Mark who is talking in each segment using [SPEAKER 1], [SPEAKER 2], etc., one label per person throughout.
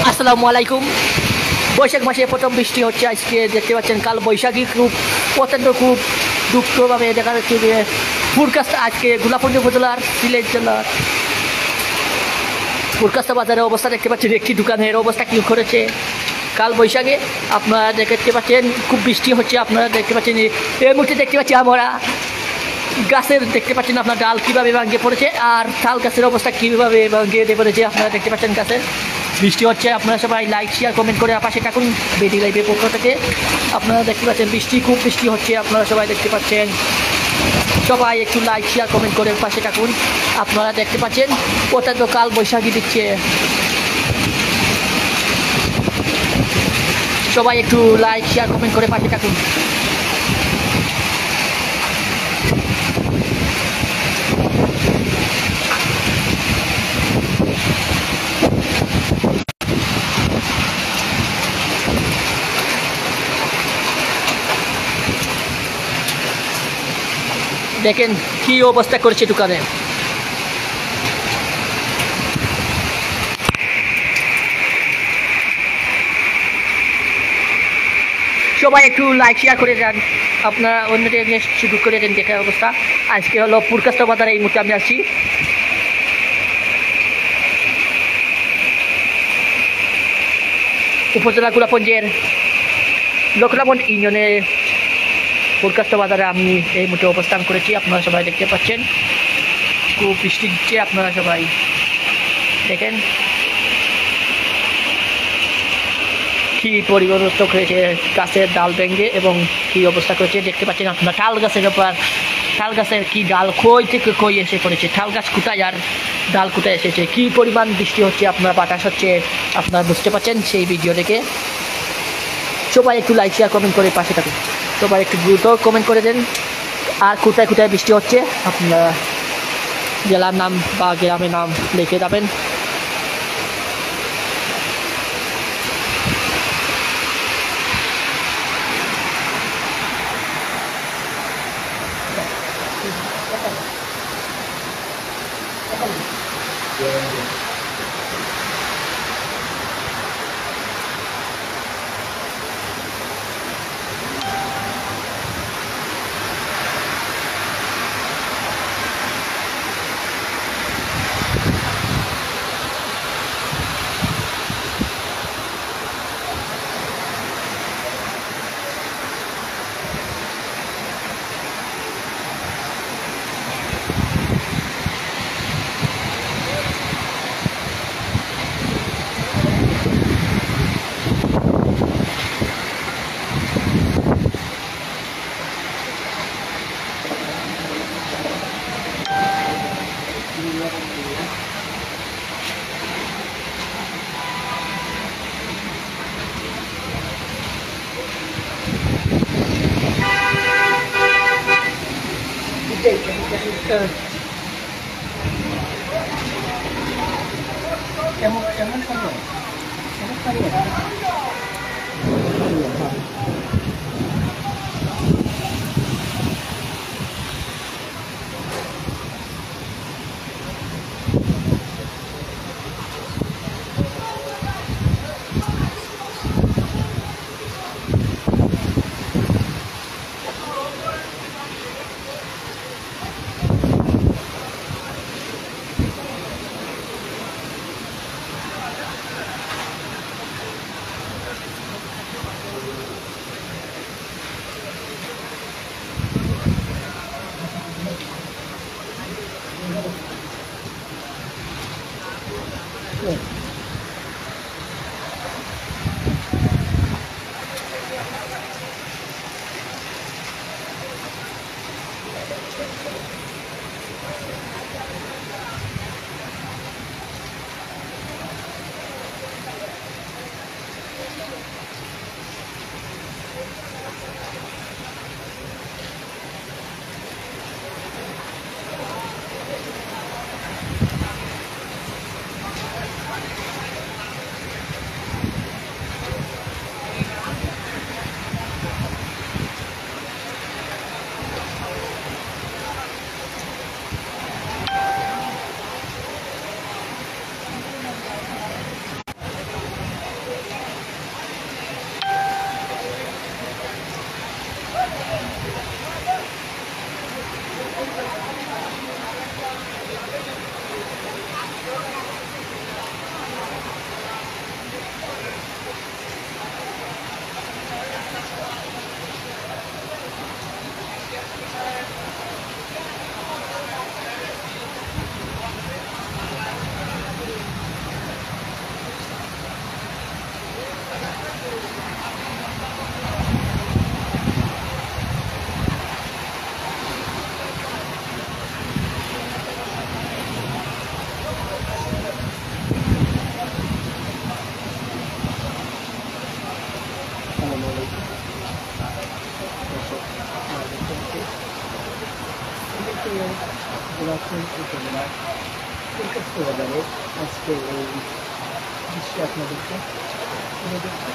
[SPEAKER 1] আসসালামু আলাইকুম। বৈশাখ মাসে প্রথম বৃষ্টি হচ্ছে আজকে, দেখতে পাচ্ছেন। কাল বৈশাখী খুব খুব দুঃখভাবে দেখা যাচ্ছে যে ফুরকাস্তা আজকে গোলাপগঞ্জ উপজেলার সিলেট জেলার ফুরকাস্তা বাজারের অবস্থা দেখতে পাচ্ছেন। একটি দোকানের অবস্থা কী করেছে কাল বৈশাখে আপনারা দেখতে পাচ্ছেন। খুব বৃষ্টি হচ্ছে, আপনারা দেখতে পাচ্ছেন। এই মুহূর্তে দেখতে পাচ্ছি আমরা গাছের দেখতে পাচ্ছেন আপনার ডাল কীভাবে ভাঙিয়ে পড়েছে, আর তাল গাছের অবস্থা কীভাবে ভাঙিয়ে পড়েছে আপনারা দেখতে পাচ্ছেন। গাছের বৃষ্টি হচ্ছে, আপনারা সবাই লাইক শেয়ার কমেন্ট করে পাশে থাকুন। বেডি লাইভের পক্ষ থেকে আপনারা দেখতে পাচ্ছেন খুব বৃষ্টি হচ্ছে, আপনারা সবাই দেখতে পাচ্ছেন। সবাই একটু লাইক শেয়ার কমেন্ট করে পাশে থাকুন। আপনারা দেখতে পাচ্ছেন অত্যন্ত কাল বৈশাখী দিচ্ছে। সবাই একটু লাইক শেয়ার কমেন্ট করে পাশে থাকুন। দেখেন কি অবস্থা করেছে দোকানে। সবাই একটু লাইক শেয়ার করে যান, আপনারা অন্যদের সুযোগ করে দেন দেখার অবস্থা। আজকে হলো ফুরকাস্তা বাজারে এই মুহূর্তে আমি আসছি। উপজেলা গোলাপগঞ্জের লক্ষ্মণগঞ্জ ইউনিয়নের ফুরকাস্তা বাজারে আমি এই মুহূর্তে অবস্থান করেছি। আপনারা সবাই দেখতে পাচ্ছেন খুব বৃষ্টি দিচ্ছে, আপনারা সবাই দেখেন কী পরিবর্তন হয়েছে গাছের ডাল ভেঙে, এবং কী অবস্থা করেছে দেখতে পাচ্ছেন আপনার। তাল গাছের ব্যাপার, তাল গাছের কি ডাল খই থেকে খই এসে পড়েছে। তাল গাছ কোথায় আর ডাল কোথায় এসেছে, কী পরিমাণ বৃষ্টি হচ্ছে, আপনার বাতাস হচ্ছে, আপনারা বুঝতে পারছেন সেই ভিডিও দেখে। সবাই একটু লাইক শেয়ার কমেন্ট করে পাশে থাকুন। সবাই একটু দ্রুত কমেন্ট করে দেন আর কোথায় কোথায় বৃষ্টি হচ্ছে আপনারা জেলার নাম বা গ্রামের নাম লিখে যাবেন।
[SPEAKER 2] হচ্ছে গোলাপপুর উপজেলার ফুলকাস্ত বাজারে আজকে এই দৃশ্য আপনাদেরকে তুলে ধরছি।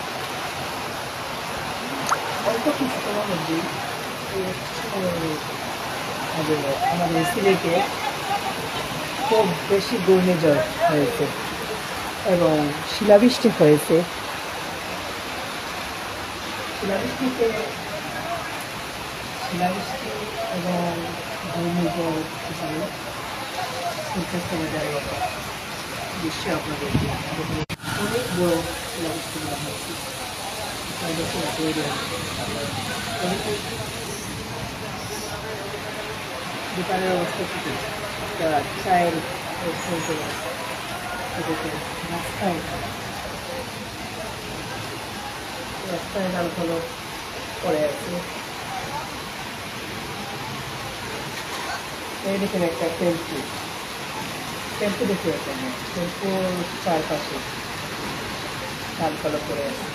[SPEAKER 2] অল্প কিছু সময়ের মধ্যেই আমাদের সিলেটে খুব বেশি ঘূর্ণিঝড় হয়েছে এবং শিলাবৃষ্টি হয়েছে। শিলাবৃষ্টি এবং ঘূর্ণিঝড় হিসাবে ফুলকাস্ত বাজারে দৃশ্য আপনাদেরকে অনেক বড় শিলাবৃষ্টি করা হয়েছে। দোকানের অবস্থা থেকে চায়ের রাস্তায় ডাল ফলক পড়ে আছে। এই দেখেন একটা টেম্পু দেখতে পাচ্ছেন, টেম্পুর চারপাশে ডাল ফলক পড়ে আছে।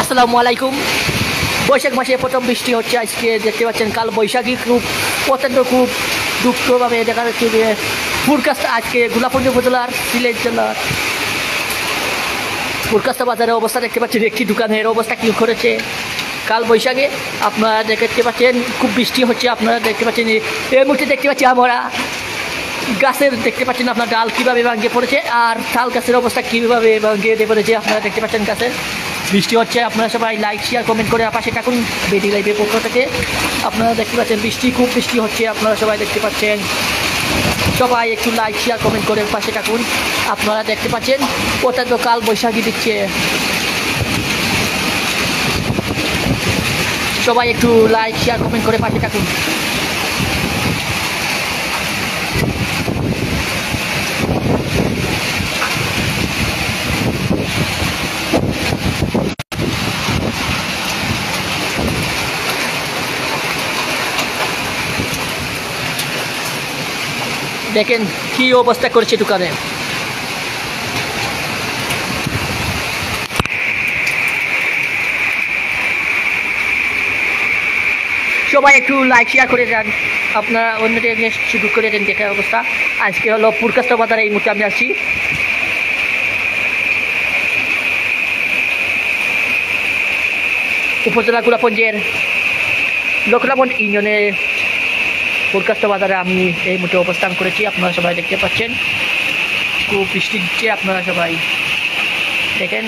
[SPEAKER 1] আসসালামু আলাইকুম। বৈশাখ মাসে প্রথম বৃষ্টি হচ্ছে আজকে, দেখতে পাচ্ছেন। কাল বৈশাখী খুব দুঃখভাবে দেখা যাচ্ছে যে ফুলকাস্ত আজকে গোলাপগঞ্জ উপজেলার সিলেট জেলার ফুলকাস্ত বাজারের অবস্থা দেখতে পাচ্ছেন। একটি দোকানের অবস্থা কী করেছে কাল বৈশাখে আপনারা দেখতে পাচ্ছেন। খুব বৃষ্টি হচ্ছে, আপনারা দেখতে পাচ্ছেন। এই মুহূর্তে দেখতে পাচ্ছি আমরা গাছের দেখতে পাচ্ছেন আপনার ডাল কীভাবে ভাঙিয়ে পড়েছে, আর তাল গাছের অবস্থা কীভাবে ভাঙিয়ে পড়েছে আপনারা দেখতে পাচ্ছেন। গাছের বৃষ্টি হচ্ছে, আপনারা সবাই লাইক শেয়ার কমেন্ট করে পাশে থাকুন। বেডি লাইভের পক্ষ থেকে আপনারা দেখতে পাচ্ছেন খুব বৃষ্টি হচ্ছে, আপনারা সবাই দেখতে পাচ্ছেন। সবাই একটু লাইক শেয়ার কমেন্ট করে পাশে থাকুন। আপনারা দেখতে পাচ্ছেন অত্যন্ত কাল বৈশাখী দিচ্ছে। সবাই একটু লাইক শেয়ার কমেন্ট করে পাশে থাকুন। দেখেন কি অবস্থা করেছে দোকানে। সবাই একটু লাইক শেয়ার করে যান, আপনারা অন্যদের সুযোগ করে দেন দেখার অবস্থা। আজকে হলো ফুলকাস্ত বাজারে এই মুহূর্তে আমি আসছি। উপজেলা গোলাপগঞ্জের লোকলাগঞ্জ ইউনিয়নের ফুলকাস্ত বাজারে আমি এই মুহূর্তে অবস্থান করেছি। আপনারা সবাই দেখতে পাচ্ছেন খুব বৃষ্টি দিচ্ছে, আপনারা সবাই দেখেন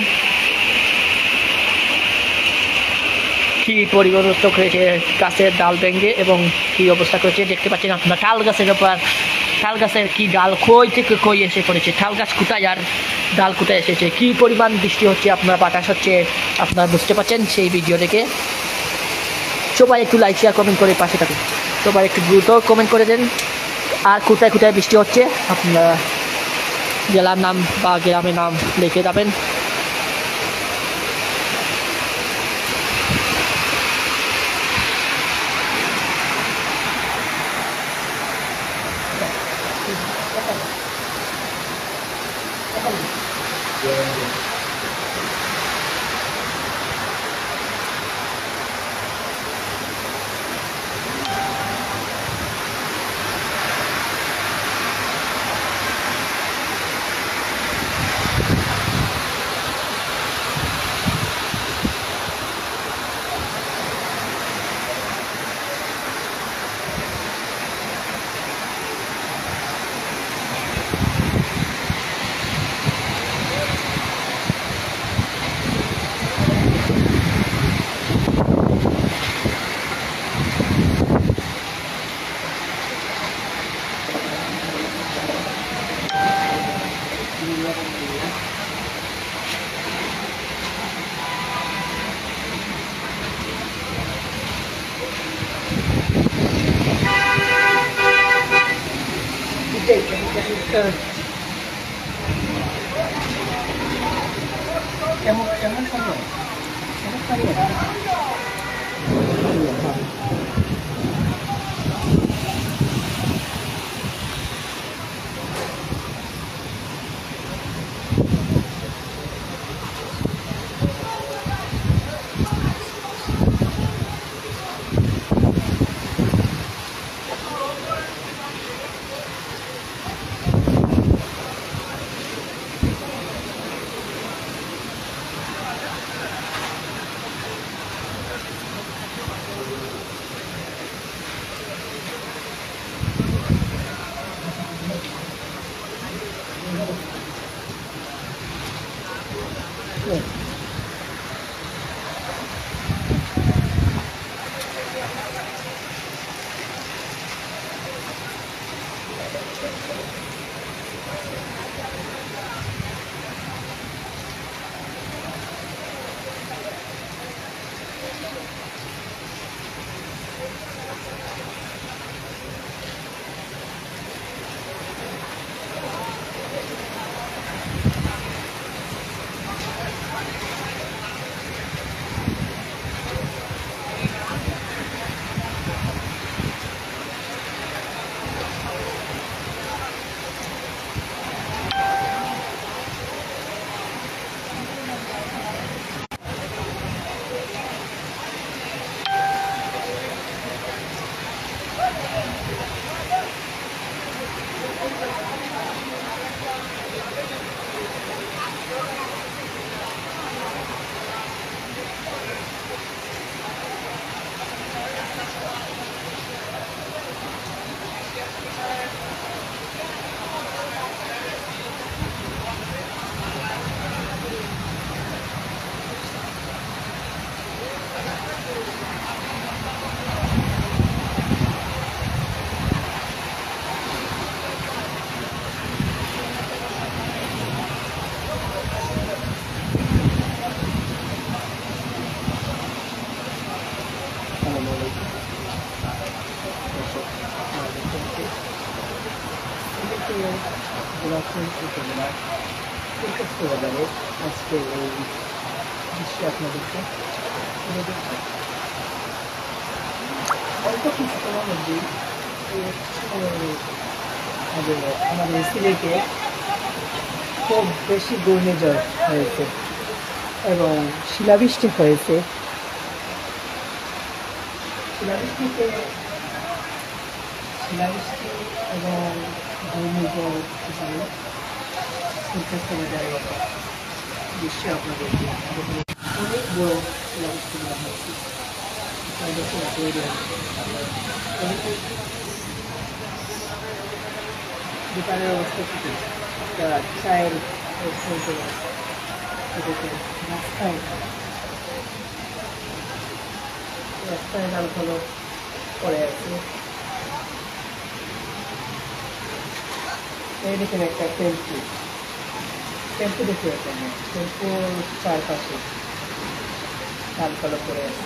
[SPEAKER 1] কী পরিবর্তন হয়েছে গাছের ডাল ভেঙে এবং কী অবস্থা করেছে দেখতে পাচ্ছেন আপনারা। তাল গাছের ওপর তাল গাছের কি ডাল কই থেকে কই এসে পড়েছে, তাল গাছ কোথায় আর ডাল কোথায় এসেছে, কী পরিমাণ বৃষ্টি হচ্ছে, আপনার বাতাস হচ্ছে, আপনারা বুঝতে পারছেন সেই ভিডিও দেখে। সবাই একটু লাইক শেয়ার কমেন্ট করে পাশে থাকুন। সবাই একটু দ্রুত কমেন্ট করে দেন আর কোথায় কোথায় বৃষ্টি হচ্ছে আপনারা জেলার নাম বা গ্রামের নাম লিখে যাবেন।
[SPEAKER 2] কেমন কেমন সময় কেমন পারিয়ে উপজেলার কলকাতা বাজারে আজকে এই দৃশ্য আপনাদেরকে তুলে ধরছি। অল্প কিছু সময়ের মধ্যেই আমাদের সিলেটে খুব বেশি ঘূর্ণিঝড় হয়েছে এবং শিলাবৃষ্টি হয়েছে। শিলাবৃষ্টি এবং ঘূর্ণিঝড় হিসাবে কলকাতা বাজারে দৃশ্য আপনাদেরকে অনেক বড় শিলাবৃষ্টি করা হয়েছে। দোকানের অবস্থা থেকে চায়ের রাস্তায় লাল ফলক পড়ে আছে। এই দেখেন একটা টেম্পু দেখতে পাচ্ছেন, টেম্পুর চারপাশে লাল ফলক পড়ে আছে।